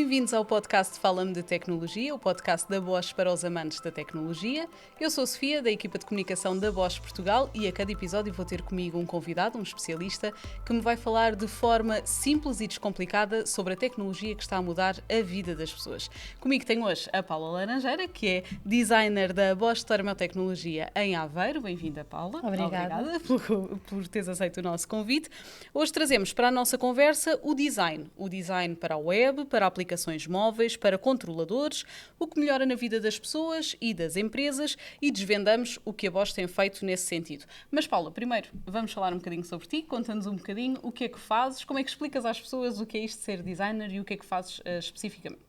Bem-vindos ao podcast Fala-me de Tecnologia, o podcast da Bosch para os amantes da tecnologia. Eu sou a Sofia, da equipa de comunicação da Bosch Portugal, e a cada episódio vou ter comigo um convidado, um especialista, que me vai falar de forma simples e descomplicada sobre a tecnologia que está a mudar a vida das pessoas. Comigo tenho hoje a Paula Laranjeira, que é designer da Bosch Tecnologia em Aveiro. Bem-vinda, Paula. Obrigada por teres aceito o nosso convite. Hoje trazemos para a nossa conversa o design para a web, para aplicações móveis, para controladores, o que melhora na vida das pessoas e das empresas, e desvendamos o que a Bosch tem feito nesse sentido. Mas, Paula, primeiro vamos falar um bocadinho sobre ti, conta-nos um bocadinho o que é que fazes, como é que explicas às pessoas o que é isto de ser designer e o que é que fazes especificamente.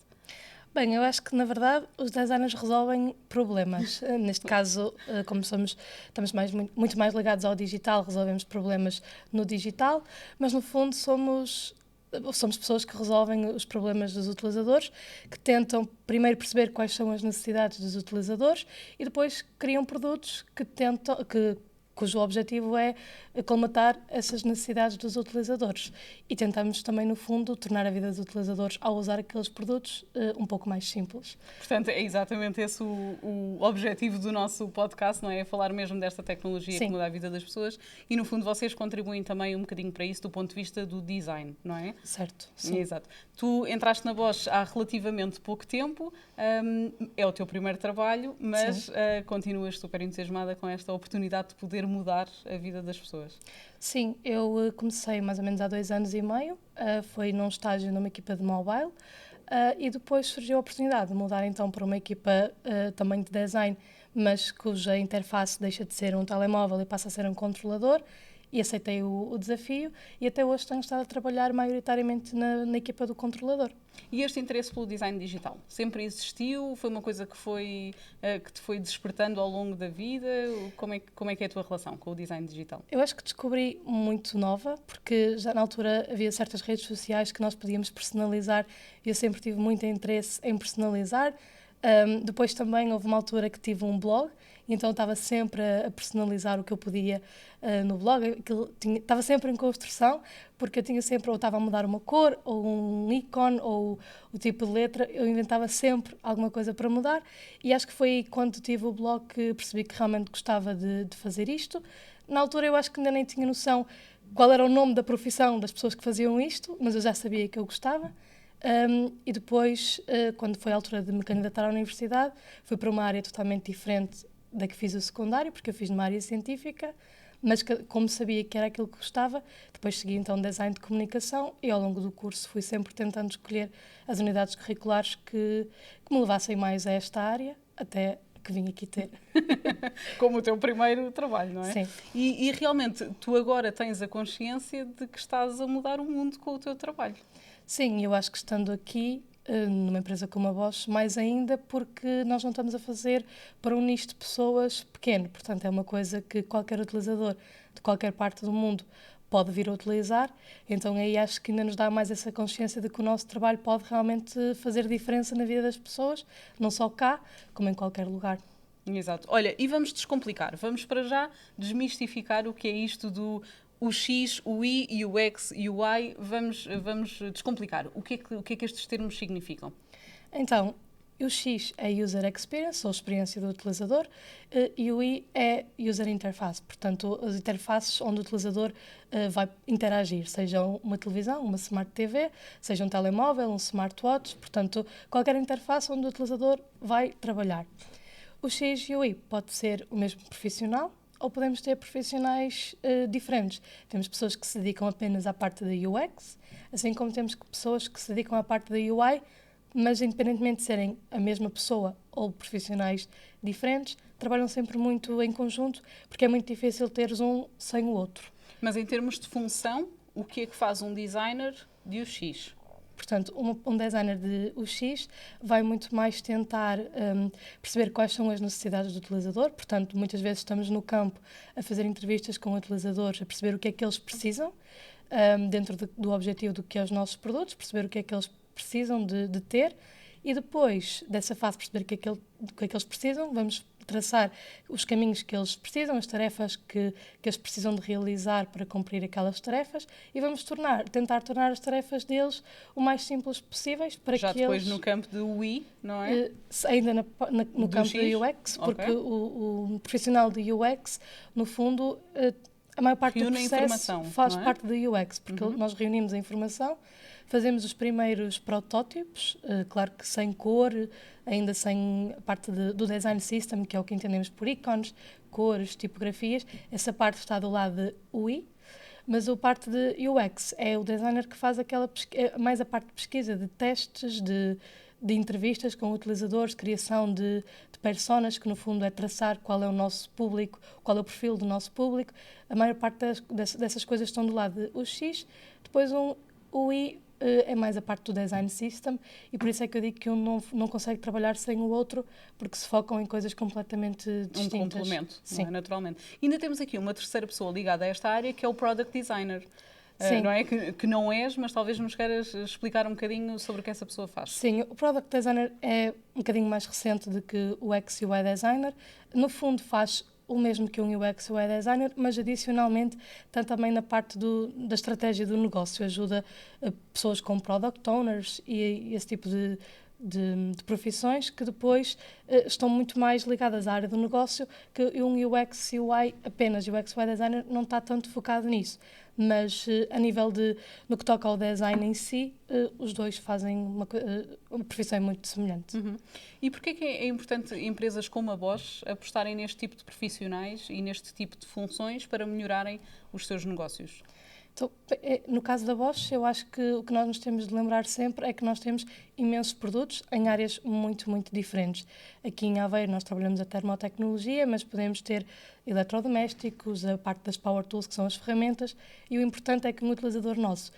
Bem, eu acho que, na verdade, os designers resolvem problemas. Neste caso, como estamos muito mais ligados ao digital, resolvemos problemas no digital, mas, no fundo, somos pessoas que resolvem os problemas dos utilizadores, que tentam primeiro perceber quais são as necessidades dos utilizadores e depois criam produtos cujo objetivo é colmatar essas necessidades dos utilizadores. E tentamos também, no fundo, tornar a vida dos utilizadores, ao usar aqueles produtos, um pouco mais simples. Portanto, é exatamente esse o objetivo do nosso podcast, não é? É falar mesmo desta tecnologia Sim. que muda a vida das pessoas, e, no fundo, vocês contribuem também um bocadinho para isso do ponto de vista do design, não é? Certo, sim. Exato. Tu entraste na Bosch há relativamente pouco tempo, é o teu primeiro trabalho, mas continuas super entusiasmada com esta oportunidade de poder mudar a vida das pessoas. Sim, eu comecei mais ou menos há 2 anos e meio, foi num estágio numa equipa de mobile, e depois surgiu a oportunidade de mudar então para uma equipa também de design, mas cuja interface deixa de ser um telemóvel e passa a ser um controlador, e aceitei o desafio, e até hoje tenho estado a trabalhar maioritariamente na equipa do controlador. E este interesse pelo design digital sempre existiu? Foi uma coisa que te foi despertando ao longo da vida? Como é que é a tua relação com o design digital? Eu acho que descobri muito nova, porque já na altura havia certas redes sociais que nós podíamos personalizar, e eu sempre tive muito interesse em personalizar. Depois também houve uma altura que tive um blog, então estava sempre a personalizar o que eu podia no blog. Estava sempre em construção, porque eu tinha sempre, ou estava a mudar uma cor, ou um ícone, ou o tipo de letra. Eu inventava sempre alguma coisa para mudar, e acho que foi aí, quando tive o blog, que percebi que realmente gostava de fazer isto. Na altura eu acho que ainda nem tinha noção qual era o nome da profissão das pessoas que faziam isto, mas eu já sabia que eu gostava. E depois, quando foi a altura de me candidatar à universidade, fui para uma área totalmente diferente da que fiz o secundário, porque eu fiz numa área científica, mas como sabia que era aquilo que gostava, depois segui então design de comunicação, e ao longo do curso fui sempre tentando escolher as unidades curriculares que me levassem mais a esta área, até que vim aqui ter. Como o teu primeiro trabalho, não é? Sim. E realmente, tu agora tens a consciência de que estás a mudar o mundo com o teu trabalho. Sim, eu acho que estando aqui, numa empresa como a Bosch, mais ainda, porque nós não estamos a fazer para um nicho de pessoas pequeno. Portanto, é uma coisa que qualquer utilizador de qualquer parte do mundo pode vir a utilizar. Então aí acho que ainda nos dá mais essa consciência de que o nosso trabalho pode realmente fazer diferença na vida das pessoas, não só cá, como em qualquer lugar. Exato. Olha, e vamos descomplicar. Vamos para já desmistificar o que é isto do o X, o Y, o X e o Y. Vamos descomplicar. O que é que estes termos significam? Então, o X é User Experience, ou experiência do utilizador, e o Y é User Interface, portanto, as interfaces onde o utilizador vai interagir, seja uma televisão, uma Smart TV, seja um telemóvel, um smartwatch, portanto, qualquer interface onde o utilizador vai trabalhar. O X e o Y pode ser o mesmo profissional, ou podemos ter profissionais diferentes. Temos pessoas que se dedicam apenas à parte da UX, assim como temos pessoas que se dedicam à parte da UI, mas independentemente de serem a mesma pessoa ou profissionais diferentes, trabalham sempre muito em conjunto, porque é muito difícil teres um sem o outro. Mas em termos de função, o que é que faz um designer de UX? Portanto, um designer de UX vai muito mais tentar perceber quais são as necessidades do utilizador. Portanto, muitas vezes estamos no campo a fazer entrevistas com utilizadores, a perceber o que é que eles precisam, dentro do objetivo do que é os nossos produtos, perceber o que é que eles precisam de ter, e depois dessa fase perceber o que é que eles precisam, vamos traçar os caminhos que eles precisam, as tarefas que eles precisam de realizar para cumprir aquelas tarefas, e vamos tentar tornar as tarefas deles o mais simples possíveis para Já que depois eles... no campo do UI, não é? Ainda no campo X? da UX, porque Ok. o profissional de UX, no fundo, a maior parte Reúne do a processo informação, faz não é? parte da UX, porque nós reunimos a informação, fazemos os primeiros protótipos, claro que sem cor, ainda sem a parte do design system, que é o que entendemos por ícones, cores, tipografias. Essa parte está do lado de UI, mas a parte de UX é o designer que faz mais a parte de pesquisa, de testes, de entrevistas com utilizadores, criação de personas, que no fundo é traçar qual é o nosso público, qual é o perfil do nosso público. A maior parte dessas coisas estão do lado de UX. Depois o I é mais a parte do design system, e por isso é que eu digo que um não consegue trabalhar sem o outro, porque se focam em coisas completamente distintas. Um complemento, Sim. não é? Naturalmente. E ainda temos aqui uma terceira pessoa ligada a esta área, que é o Product Designer. Sim. Não é? Que não és, mas talvez nos queiras explicar um bocadinho sobre o que essa pessoa faz. Sim, o Product Designer é um bocadinho mais recente do que o UX e UI Designer. No fundo faz o mesmo que um UX e UI Designer, mas adicionalmente está também na parte da estratégia do negócio. Ajuda pessoas com Product Owners e esse tipo de profissões que depois estão muito mais ligadas à área do negócio, que um UX e UI, apenas UX e UI Designer, não está tanto focado nisso. Mas a nível no que toca ao design em si, os dois fazem uma profissão muito semelhante. E porquê é que é importante empresas como a Bosch apostarem neste tipo de profissionais e neste tipo de funções para melhorarem os seus negócios? Então, no caso da Bosch, eu acho que o que nós nos temos de lembrar sempre é que nós temos imensos produtos em áreas muito, muito diferentes. Aqui em Aveiro nós trabalhamos a termotecnologia, mas podemos ter eletrodomésticos, a parte das power tools, que são as ferramentas, e o importante é que um utilizador nosso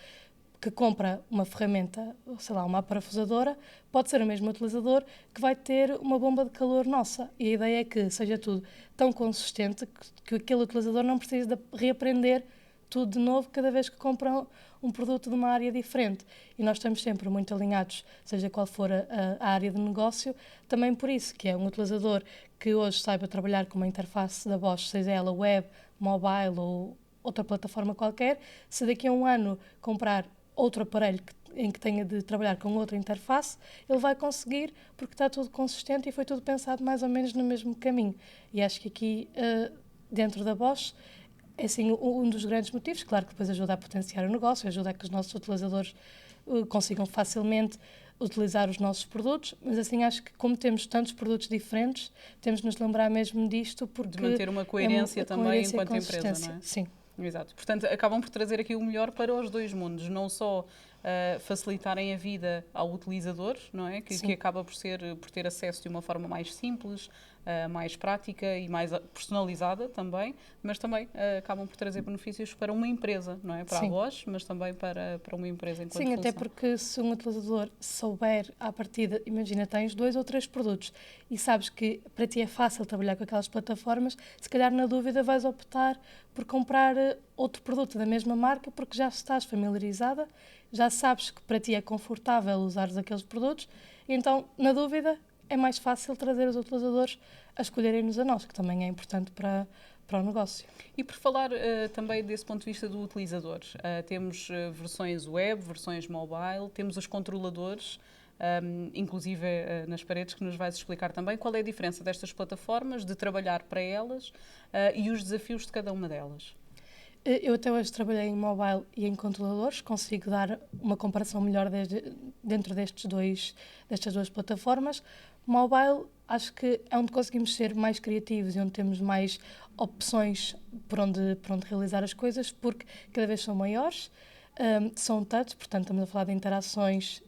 que compra uma ferramenta, sei lá, uma parafusadora, pode ser o mesmo utilizador que vai ter uma bomba de calor nossa. E a ideia é que seja tudo tão consistente que aquele utilizador não precise de reaprender tudo de novo cada vez que compram um produto de uma área diferente. E nós estamos sempre muito alinhados, seja qual for a área de negócio, também por isso, que é um utilizador que hoje saiba trabalhar com uma interface da Bosch, seja ela web, mobile ou outra plataforma qualquer, se daqui a um ano comprar outro aparelho em que tenha de trabalhar com outra interface, ele vai conseguir, porque está tudo consistente e foi tudo pensado mais ou menos no mesmo caminho. E acho que aqui, dentro da Bosch, é assim um dos grandes motivos. Claro que depois ajuda a potenciar o negócio, ajuda a que os nossos utilizadores consigam facilmente utilizar os nossos produtos, mas assim acho que como temos tantos produtos diferentes, temos de nos lembrar mesmo disto, porque... De manter uma coerência também enquanto empresa, não é? Sim. Exato. Portanto, acabam por trazer aqui o melhor para os dois mundos, não só facilitarem a vida ao utilizador, não é? Que acaba por ter acesso de uma forma mais simples, mais prática e mais personalizada também, mas também acabam por trazer benefícios para uma empresa, não é? Para a Bosch, mas também para uma empresa enquanto Sim, função. até porque se um utilizador souber à partida, imagina, tens 2 ou 3 produtos e sabes que para ti é fácil trabalhar com aquelas plataformas, se calhar na dúvida vais optar por comprar outro produto da mesma marca, porque já estás familiarizada, já sabes que para ti é confortável usar aqueles produtos, e então, na dúvida, é mais fácil trazer os utilizadores a escolherem-nos a nós, que também é importante para o negócio. E por falar também desse ponto de vista do utilizador, temos versões web, versões mobile, temos os controladores, inclusive nas paredes, que nos vais explicar também qual é a diferença destas plataformas, de trabalhar para elas e os desafios de cada uma delas. Eu até hoje trabalhei em mobile e em controladores, consigo dar uma comparação melhor dentro destas 2 plataformas. Mobile, acho que é onde conseguimos ser mais criativos e onde temos mais opções por onde realizar as coisas, porque cada vez são maiores, são touch, portanto estamos a falar de interações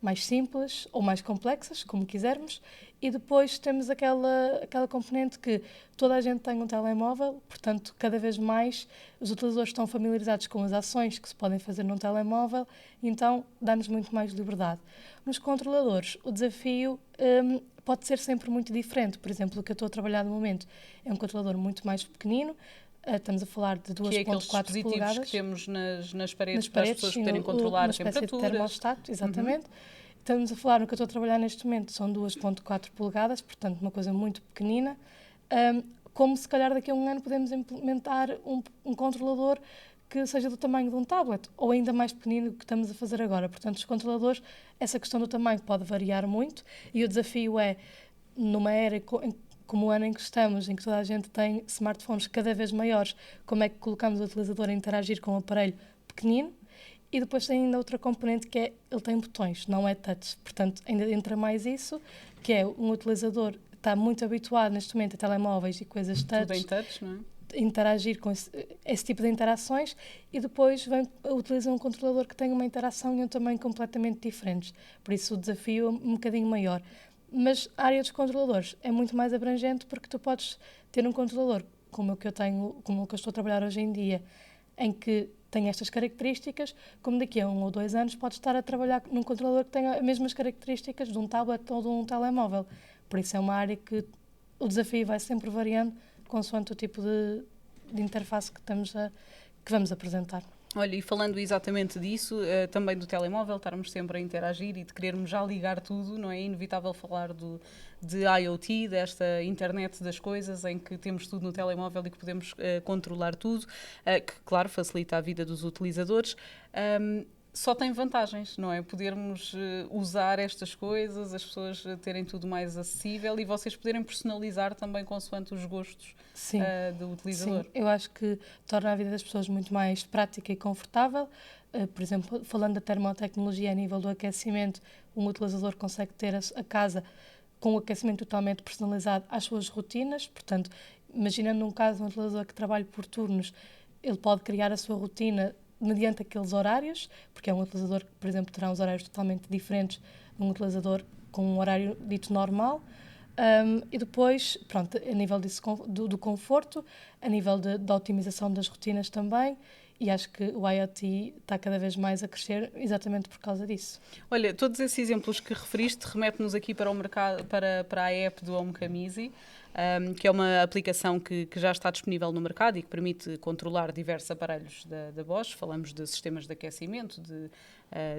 mais simples ou mais complexas, como quisermos, e depois temos aquela componente que toda a gente tem um telemóvel, portanto, cada vez mais os utilizadores estão familiarizados com as ações que se podem fazer num telemóvel, então dá-nos muito mais liberdade. Nos controladores, o desafio pode ser sempre muito diferente. Por exemplo, o que eu estou a trabalhar no momento é um controlador muito mais pequenino, estamos a falar de 2.4 polegadas. Que é aqueles dispositivos que temos nas paredes para as pessoas poderem controlar a temperatura. Uma espécie de termostato, exatamente. estamos a falar, no que eu estou a trabalhar neste momento, são 2.4 polegadas, portanto uma coisa muito pequenina, como se calhar daqui a um ano podemos implementar um controlador que seja do tamanho de um tablet, ou ainda mais pequenino do que estamos a fazer agora. Portanto, os controladores, essa questão do tamanho pode variar muito, e o desafio é, numa era como o ano em que estamos, em que toda a gente tem smartphones cada vez maiores, como é que colocamos o utilizador a interagir com um aparelho pequenino? E depois tem ainda outra componente que é, ele tem botões, não é touch. Portanto, ainda entra mais isso, que é um utilizador que está muito habituado neste momento a telemóveis e coisas touch. Tudo em touch, não é? Interagir com esse tipo de interações, e depois utiliza um controlador que tem uma interação e um tamanho completamente diferentes. Por isso o desafio é um bocadinho maior. Mas a área dos controladores é muito mais abrangente, porque tu podes ter um controlador como o que eu tenho, como o que eu estou a trabalhar hoje em dia, em que tem estas características, como daqui a 1 ou 2 anos podes estar a trabalhar num controlador que tenha as mesmas características de um tablet ou de um telemóvel. Por isso é uma área que o desafio vai sempre variando consoante o tipo de interface que vamos apresentar. Olha, e falando exatamente disso, também do telemóvel, estarmos sempre a interagir e de querermos já ligar tudo, não é? É inevitável falar de IoT, desta internet das coisas, em que temos tudo no telemóvel e que podemos controlar tudo, que, claro, facilita a vida dos utilizadores. Só tem vantagens, não é? Podermos usar estas coisas, as pessoas terem tudo mais acessível e vocês poderem personalizar também consoante os gostos do utilizador. Sim, eu acho que torna a vida das pessoas muito mais prática e confortável. Por exemplo, falando da termotecnologia a nível do aquecimento, um utilizador consegue ter a casa com o aquecimento totalmente personalizado às suas rotinas. Portanto, imaginando um caso de um utilizador que trabalha por turnos, ele pode criar a sua rotina mediante aqueles horários, porque é um utilizador que, por exemplo, terá uns horários totalmente diferentes de um utilizador com um horário dito normal. E depois, pronto, a nível disso, do conforto, a nível da otimização das rotinas também, e acho que o IoT está cada vez mais a crescer exatamente por causa disso. Olha, todos esses exemplos que referiste remete-nos aqui para o mercado, para a app do HomeCam, que é uma aplicação que já está disponível no mercado e que permite controlar diversos aparelhos da Bosch. Falamos de sistemas de aquecimento,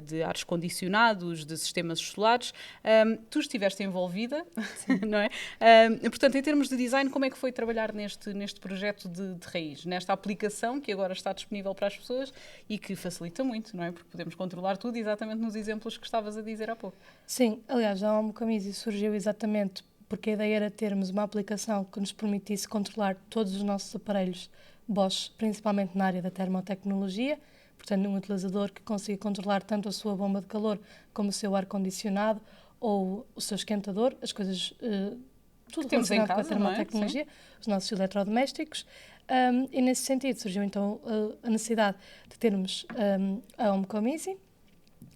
de ares condicionados, de sistemas solares. Tu estiveste envolvida, não é? Portanto, em termos de design, como é que foi trabalhar neste projeto de raiz, nesta aplicação que agora está disponível para as pessoas e que facilita muito, não é? Porque podemos controlar tudo exatamente nos exemplos que estavas a dizer há pouco. Sim, aliás, a HomeCam surgiu exatamente porque a ideia era termos uma aplicação que nos permitisse controlar todos os nossos aparelhos Bosch, principalmente na área da termotecnologia. Portanto, um utilizador que consiga controlar tanto a sua bomba de calor como o seu ar-condicionado ou o seu esquentador, as coisas, tudo que temos em casa, com a termotecnologia, os nossos eletrodomésticos. E nesse sentido surgiu então a necessidade de termos a HomeCam.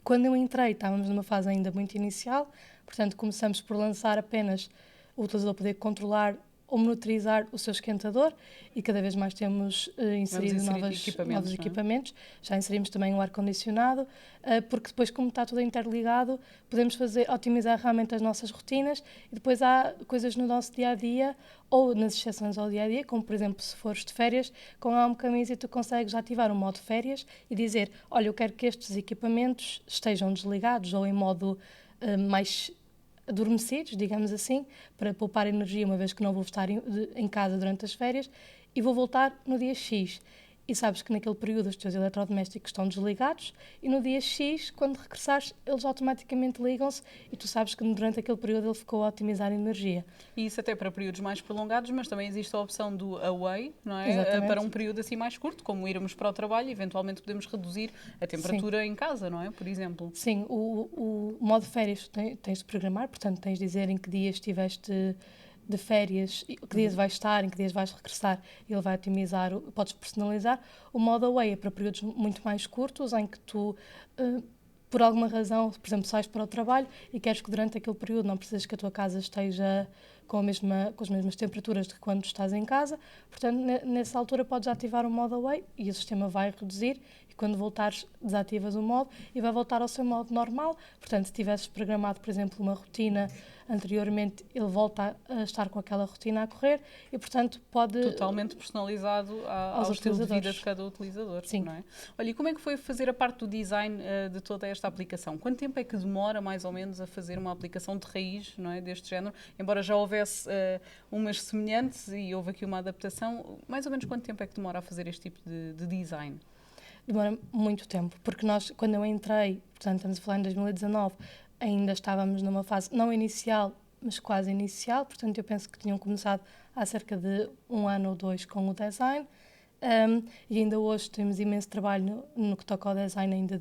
Quando eu entrei, estávamos numa fase ainda muito inicial, portanto começamos por lançar apenas o utilizador poder controlar ou monitorizar o seu esquentador, e cada vez mais temos inserido novos equipamentos. Já inserimos também o ar-condicionado, porque depois, como está tudo interligado, podemos otimizar realmente as nossas rotinas, e depois há coisas no nosso dia-a-dia ou nas exceções ao dia-a-dia, como por exemplo, se fores de férias, com a HomeCam tu consegues ativar o modo férias e dizer, olha, eu quero que estes equipamentos estejam desligados ou em modo mais adormecidos, digamos assim, para poupar energia, uma vez que não vou estar em casa durante as férias, e vou voltar no dia X. E sabes que naquele período os teus eletrodomésticos estão desligados, e no dia X, quando regressares, eles automaticamente ligam-se, e tu sabes que durante aquele período ele ficou a otimizar a energia. E isso até para períodos mais prolongados, mas também existe a opção do away, não é? Exatamente. Para um período assim mais curto, como irmos para o trabalho, eventualmente podemos reduzir a temperatura Sim. em casa, não é? Por exemplo. Sim, o modo férias tens de programar, portanto tens de dizer em que dias estiveste de férias, que dias vais estar, em que dias vais regressar, ele vai otimizar, podes personalizar. O modo away é para períodos muito mais curtos, em que tu, por alguma razão, por exemplo, sais para o trabalho e queres que durante aquele período não precisas que a tua casa esteja com as mesmas temperaturas de quando estás em casa. Portanto, nessa altura podes ativar o modo away e o sistema vai reduzir, e e quando voltares desativas o modo e vai voltar ao seu modo normal. Portanto, se tivesses programado, por exemplo, uma rotina anteriormente, ele volta a estar com aquela rotina a correr e, portanto, pode... Totalmente personalizado ao estilo de vida de cada utilizador. Sim. Não é? Olha, e como é que foi fazer a parte do design de toda esta aplicação? Quanto tempo é que demora, mais ou menos, a fazer uma aplicação de raiz, não é, deste género? Embora já houvesse umas semelhantes e houve aqui uma adaptação, mais ou menos quanto tempo é que demora a fazer este tipo de design? Demora muito tempo, porque nós, quando eu entrei, portanto, estamos a falar em 2019, ainda estávamos numa fase não inicial, mas quase inicial, portanto, eu penso que tinham começado há cerca de 1 ano ou 2 com o design, e ainda hoje temos imenso trabalho no que toca ao design ainda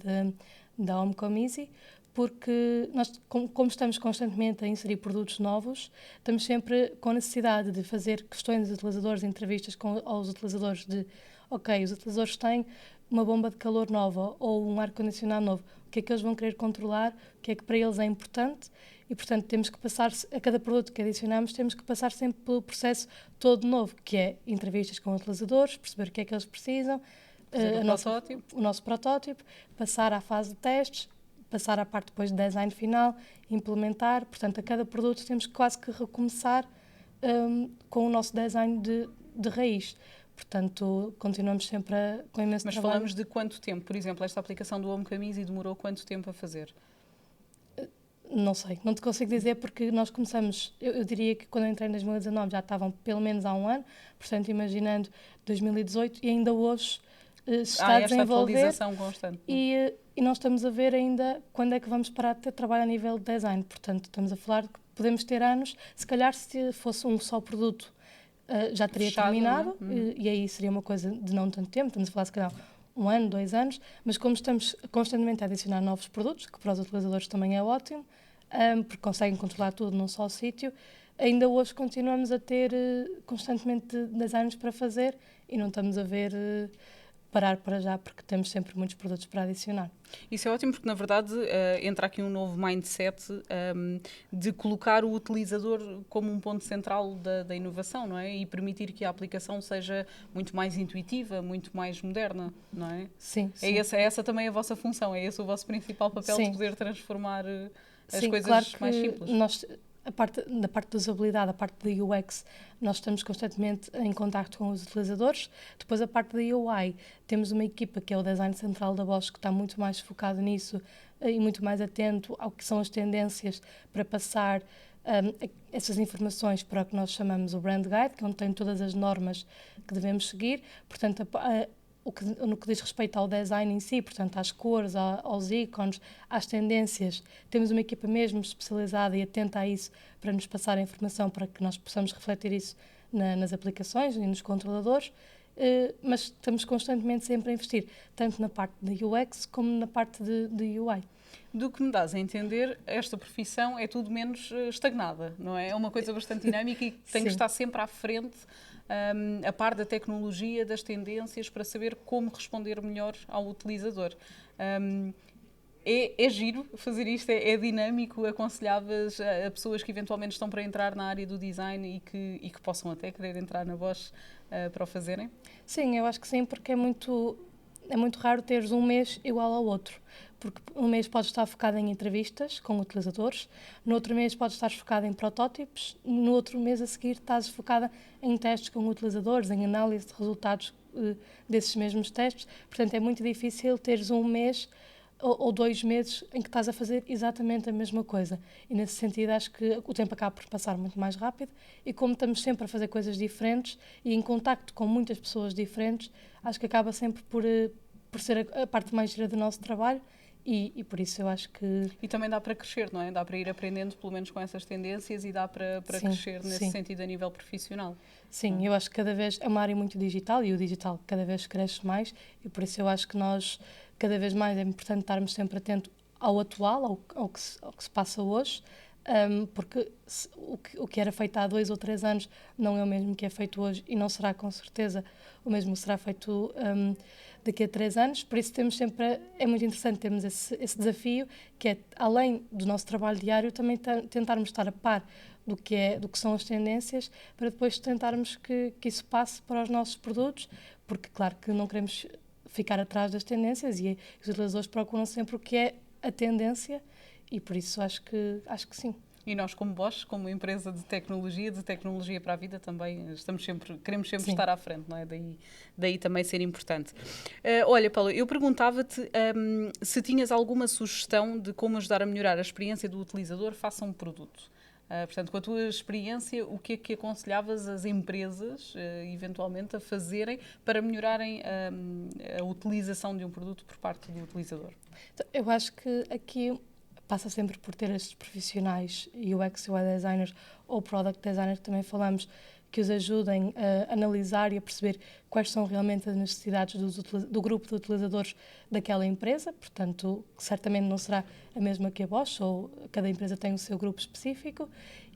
da Homecom Easy, porque nós, como estamos constantemente a inserir produtos novos, estamos sempre com a necessidade de fazer questões dos utilizadores, entrevistas aos utilizadores de, ok, os utilizadores têm uma bomba de calor nova ou um ar-condicionado novo, o que é que eles vão querer controlar, o que é que para eles é importante e, portanto, temos que passar, a cada produto que adicionamos, temos que passar sempre pelo processo todo novo, que é entrevistas com utilizadores, perceber o que é que eles precisam, o nosso protótipo, passar à fase de testes, passar à parte depois de design final, implementar, portanto, a cada produto temos quase que recomeçar com o nosso design de raiz. Portanto, continuamos sempre com imenso trabalho. Mas falamos de quanto tempo? Por exemplo, esta aplicação do Homecom Easy demorou quanto tempo a fazer? Não sei, não te consigo dizer porque nós começamos, eu diria que quando eu entrei em 2019 já estavam pelo menos há 1 ano, portanto, imaginando 2018 e ainda hoje se está a desenvolver. Esta atualização constante. E nós estamos a ver ainda quando é que vamos parar de ter trabalho a nível de design. Portanto, estamos a falar que podemos ter anos, se calhar se fosse um só produto já teria fechado, terminado, não é? e aí seria uma coisa de não tanto tempo, estamos a falar se calhar 1 ano, 2 anos, mas como estamos constantemente a adicionar novos produtos, que para os utilizadores também é ótimo, porque conseguem controlar tudo num só sítio, ainda hoje continuamos a ter constantemente designs para fazer e não estamos a ver parar para já, porque temos sempre muitos produtos para adicionar. Isso é ótimo porque, na verdade, entra aqui um novo mindset de colocar o utilizador como um ponto central da inovação, não é? E permitir que a aplicação seja muito mais intuitiva, muito mais moderna, não é? Sim, sim. É essa também a vossa função, é esse o vosso principal papel, sim. de poder transformar as sim, coisas claro que mais simples. Nós, da parte da usabilidade, a parte da UX, nós estamos constantemente em contacto com os utilizadores. Depois, a parte da UI, temos uma equipa que é o Design Central da Bosch, que está muito mais focado nisso e muito mais atento ao que são as tendências para passar essas informações para o que nós chamamos o Brand Guide, que é onde tem todas as normas que devemos seguir. Portanto, no que diz respeito ao design em si, portanto, às cores, aos ícones, às tendências, temos uma equipa mesmo especializada e atenta a isso para nos passar a informação para que nós possamos refletir isso nas aplicações e nos controladores, mas estamos constantemente sempre a investir, tanto na parte de UX como na parte de UI. Do que me dás a entender, esta profissão é tudo menos estagnada, não é? É uma coisa bastante dinâmica e tem que estar sempre à frente, a par da tecnologia, das tendências, para saber como responder melhor ao utilizador. É giro fazer isto, é dinâmico, aconselhavas a pessoas que eventualmente estão para entrar na área do design e que possam até querer entrar na Bosch para o fazerem? Sim, eu acho que sim, porque é muito raro teres um mês igual ao outro, porque um mês podes estar focado em entrevistas com utilizadores, no outro mês podes estar focado em protótipos, no outro mês a seguir estás focada em testes com utilizadores, em análise de resultados desses mesmos testes. Portanto, é muito difícil teres um mês ou 2 meses em que estás a fazer exatamente a mesma coisa. E nesse sentido acho que o tempo acaba por passar muito mais rápido e como estamos sempre a fazer coisas diferentes e em contacto com muitas pessoas diferentes, acho que acaba sempre por ser a parte mais gira do nosso trabalho e por isso eu acho que... E também dá para crescer, não é? Dá para ir aprendendo pelo menos com essas tendências e dá para crescer nesse sentido a nível profissional. Sim, eu acho que cada vez é uma área muito digital e o digital cada vez cresce mais e por isso eu acho que nós cada vez mais é importante estarmos sempre atentos ao atual, ao que se passa hoje, porque o que era feito há 2 ou 3 anos não é o mesmo que é feito hoje e não será com certeza o mesmo que será feito daqui a 3 anos, por isso temos sempre, é muito interessante termos esse desafio, que é, além do nosso trabalho diário, também tentarmos estar a par do que são as tendências, para depois tentarmos que isso passe para os nossos produtos, porque claro que não queremos ficar atrás das tendências e os utilizadores procuram sempre o que é a tendência e por isso acho que sim. E nós, como Bosch, como empresa de tecnologia para a vida, também queremos sempre Sim. estar à frente, não é? Daí também ser importante. Olha, Paula, eu perguntava-te se tinhas alguma sugestão de como ajudar a melhorar a experiência do utilizador face a um produto. Portanto, com a tua experiência, o que é que aconselhavas as empresas, eventualmente, a fazerem para melhorarem a utilização de um produto por parte do utilizador? Então, eu acho que aqui passa sempre por ter estes profissionais, UX, UI designers ou product designers, que também falamos, que os ajudem a analisar e a perceber quais são realmente as necessidades do grupo de utilizadores daquela empresa. Portanto, certamente não será a mesma que a Bosch, ou cada empresa tem o seu grupo específico.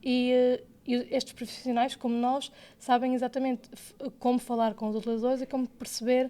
E estes profissionais, como nós, sabem exatamente como falar com os utilizadores e como perceber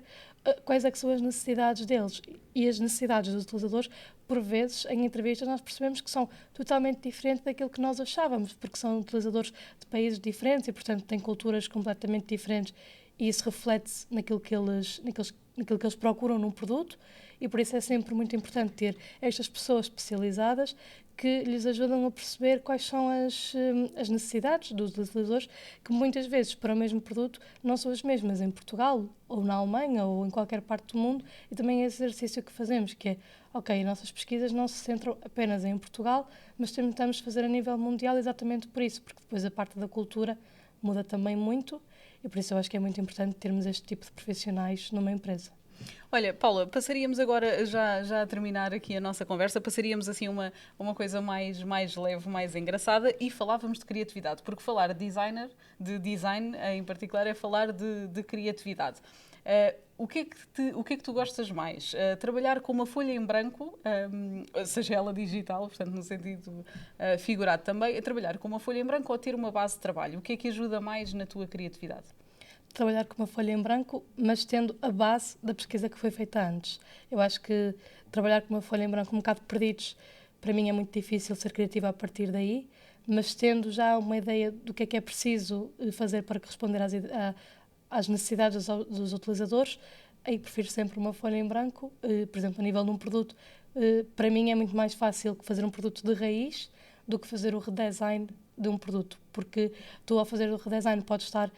quais é que são as necessidades deles. E as necessidades dos utilizadores, por vezes, em entrevistas, nós percebemos que são totalmente diferentes daquilo que nós achávamos, porque são utilizadores de países diferentes e, portanto, têm culturas completamente diferentes e isso reflete-se naquilo que eles procuram num produto e, por isso, é sempre muito importante ter estas pessoas especializadas que lhes ajudam a perceber quais são as necessidades dos utilizadores, que muitas vezes, para o mesmo produto, não são as mesmas em Portugal, ou na Alemanha, ou em qualquer parte do mundo, e também é esse exercício que fazemos, que é, ok, nossas pesquisas não se centram apenas em Portugal, mas tentamos fazer a nível mundial exatamente por isso, porque depois a parte da cultura muda também muito, e por isso eu acho que é muito importante termos este tipo de profissionais numa empresa. Olha, Paula, passaríamos agora, já a terminar aqui a nossa conversa, passaríamos assim uma coisa mais leve, mais engraçada e falávamos de criatividade, porque falar de design em particular, é falar de criatividade. O que é que tu gostas mais? Trabalhar com uma folha em branco, seja ela digital, portanto no sentido figurado também, trabalhar com uma folha em branco ou ter uma base de trabalho? O que é que ajuda mais na tua criatividade? Trabalhar com uma folha em branco, mas tendo a base da pesquisa que foi feita antes. Eu acho que trabalhar com uma folha em branco um bocado perdidos, para mim é muito difícil ser criativa a partir daí, mas tendo já uma ideia do que é preciso fazer para corresponder às necessidades dos utilizadores, aí prefiro sempre uma folha em branco. Por exemplo, a nível de um produto, para mim é muito mais fácil fazer um produto de raiz do que fazer o redesign de um produto, porque tu, ao fazer o redesign, podes estar...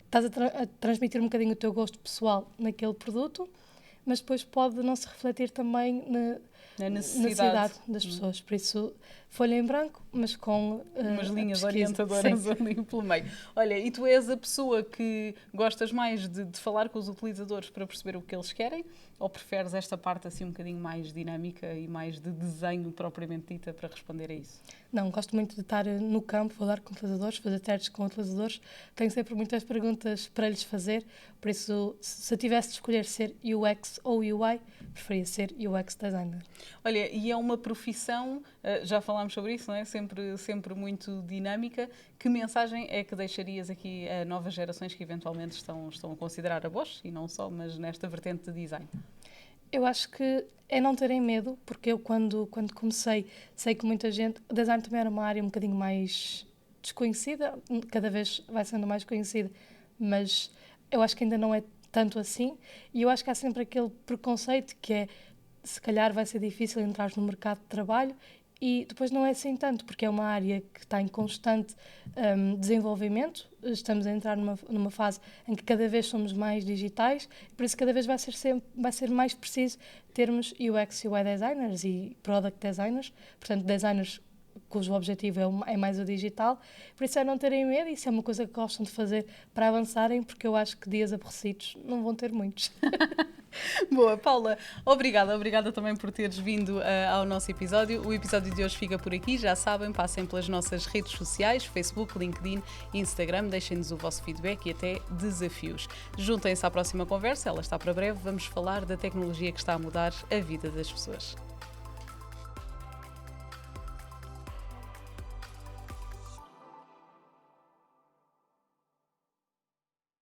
estás a transmitir um bocadinho o teu gosto pessoal naquele produto, mas depois pode não se refletir também na necessidade das pessoas. Por isso, folha em branco, mas com umas linhas orientadoras ali pelo meio. Olha, e tu és a pessoa que gostas mais de falar com os utilizadores para perceber o que eles querem, ou preferes esta parte assim um bocadinho mais dinâmica e mais de desenho propriamente dita para responder a isso? Não, gosto muito de estar no campo, falar com utilizadores, fazer testes com utilizadores. Tenho sempre muitas perguntas para lhes fazer, por isso, se eu tivesse de escolher ser UX ou UI, preferia ser UX designer. Olha, e é uma profissão, já falámos sobre isso, não é? Sempre muito dinâmica. Que mensagem é que deixarias aqui a novas gerações que eventualmente estão a considerar a Bosch, e não só, mas nesta vertente de design? Eu acho que é não terem medo, porque eu quando comecei, sei que muita gente... O design também era uma área um bocadinho mais desconhecida, cada vez vai sendo mais conhecida, mas eu acho que ainda não é tanto assim, e eu acho que há sempre aquele preconceito que é, se calhar vai ser difícil entrar no mercado de trabalho, e depois não é assim tanto, porque é uma área que está em constante desenvolvimento. Estamos a entrar numa fase em que cada vez somos mais digitais, por isso cada vez vai ser mais preciso termos UX e UI designers e product designers, portanto designers cujo objetivo é mais o digital. Por isso é não terem medo, isso é uma coisa que gostam de fazer para avançarem, porque eu acho que dias aborrecidos não vão ter muitos. Boa, Paula, obrigada também por teres vindo ao nosso episódio. O episódio de hoje fica por aqui, já sabem, passem pelas nossas redes sociais, Facebook, LinkedIn e Instagram, deixem-nos o vosso feedback e até desafios. Juntem-se à próxima conversa, ela está para breve, vamos falar da tecnologia que está a mudar a vida das pessoas.